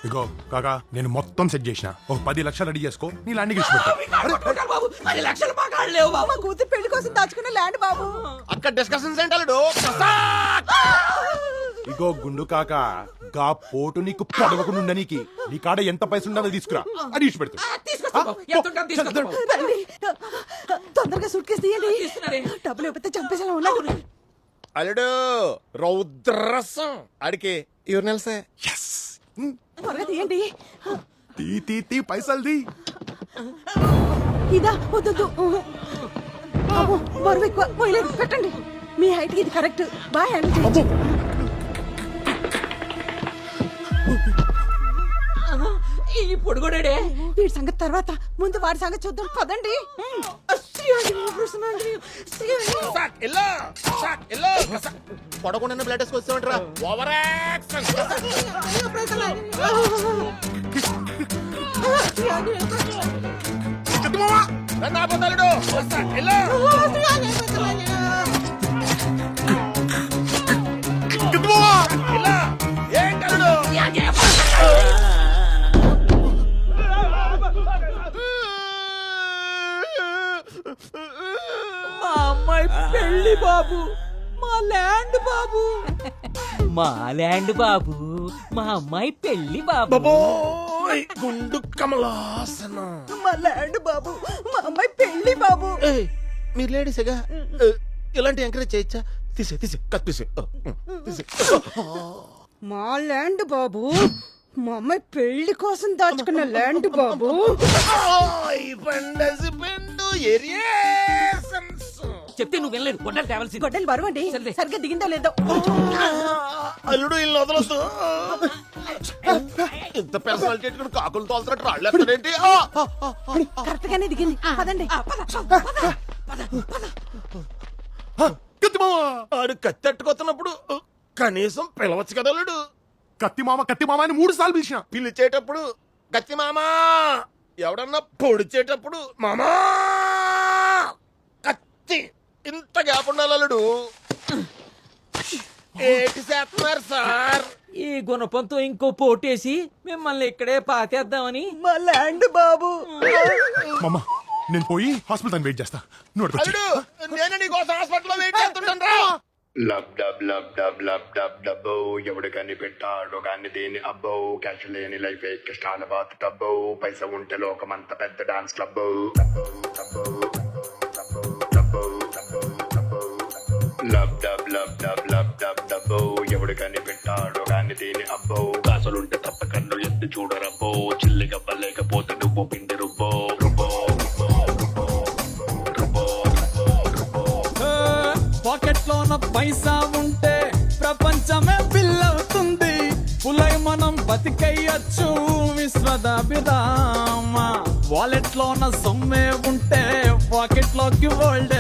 ఇగో కాకా నేను మొత్తం సెట్ చేసిన ఒక 10 లక్షలు రెడీ చేసుకో నీ ల్యాండ్కి ఇచ్చి బాబు 10 లక్షలు మా కాళ్ళు లేవు బాబు. మా కూతురు పెళ్లి కోసం దాచుకున్న ల్యాండ్ బాబు. అక్కడ డిస్కషన్స్ ఏంటాడు. ఇగో గుండు కాకా గా పోటు నీకు పడవకుండా నీకి నీ కాడ ఎంత పైసలు ఉండాలో తీసుకురా అది ఇచ్చి పెడతా తీసుకొస్తా బాబు. ఎంత ఉంటుందో తీసుకొస్తా బాబు. రండి. తొందరగా సూట్ కేసు తీయండి. తీస్తున్నారే. డబ్బులు ఇవ్వతే చంపేసేలా ఉన్నాడు. అల్లుడు రౌద్రసం అడికి ఎవరు నెలసే. త్వరగా తీయండి. తీ పైసలు తీ ఇదా వద్దు. అమ్మో, బరువు ఎక్కువ పోయలేదు. పెట్టండి. మీ హైట్ కి ఇది కరెక్ట్. Bye hand. ఈ పొడుగుడే వీడి సంగతి తర్వాత, ముందు వాడి సంగతి చూద్దాం. పదండి. పడకుండా బ్లడ్ వేసుకొస్తామంటారా. Over action. నన్ను ఆపొద్దలుడు. ఏంటలుడు. మా అమ్మాయి పెళ్లి బాబు. మా ల్యాండ్ బాబు. మా ల్యాండ్ బాబు, మా అమ్మాయి పెళ్లి బాబు. బాబోయ్ గుండు కమలాసనం. మా ల్యాండ్ బాబు, మా అమ్మాయి పెళ్లి బాబు. మీరు లేడీసేగా ఇలాంటి ఎంకరేజ్ చేయొచ్చా. తీసే కత్తిసే. మా ల్యాండ్ బాబు, మా అమ్మాయి పెళ్లి కోసం దాచుకున్న ల్యాండ్ బాబు. చెప్తే నువ్వు వెళ్ళలేదు. గొడ్డలు తేవాల్సింది. గొడ్డలు బరువు అండి. సర్లే. సరిగ్గా దిగిందో లేదో. అల్లుడు ఇల్లు వదలొద్దు. ఇంత పర్సనాలిటీ కాకులు తోలుతున్నట్టు రాళ్ళు ఎక్కడేంటి. కరెక్ట్ గానే దిగింది. పదండి. ఆడు కత్తెట్టుకొస్తున్నప్పుడు కనీసం పిలవచ్చు కదా అల్లుడు. కత్తి మామ అని 3 సార్లు పిలిచిన. పిలిచేటప్పుడు కత్తి మామా, ఎవడన్నా పొడిచేటప్పుడు మామా కత్తి. ఇంత గ్యాప్ ఉండాలి అల్లుడు. ఏటి చేస్తున్నారు సార్. ఈ గుణపంతో ఇంకో పోటేసి మిమ్మల్ని ఇక్కడే పాతేద్దామని. మా ల్యాండ్ బాబు. మామ నేను పోయి హాస్పిటల్ వెయిట్ చేస్తా. నువ్వు అక్కడికి వచ్చేయ్. అల్లుడు నేను నీకోసం హాస్పిటల్లో వెయిట్ చేస్తుంటాను రా. Lub dub lub dub lub dub డబ్బో ఎవడు కని పెట్టాడు కానీ దేని అబ్బో క్యాష్ లేని లైఫ్ కష్టాల బాత్ టబ్బో పైస ఉంటే లోకమంత పెద్ద dance club lub dub lub dub lub dub డబ్బో ఎవడు కని పెట్టాడు కానీ దేని అబ్బో కాసులుంటే తప్ప కన్ను ఎత్తి చూడరబ్బో చిల్లిగవ్వలేకపోతే నువ్వు పిండి రుబ్బో రుబ్బో పాకెట్ లోన పైసా ఉంటే ప్రపంచమే బిల్లవుతుంది. పులై మనం బతికయ్యచ్చు విశ్వదాభిరామ. వాలెట్ లోన సొమ్మే ఉంటే పాకెట్ లోకి వరల్డ్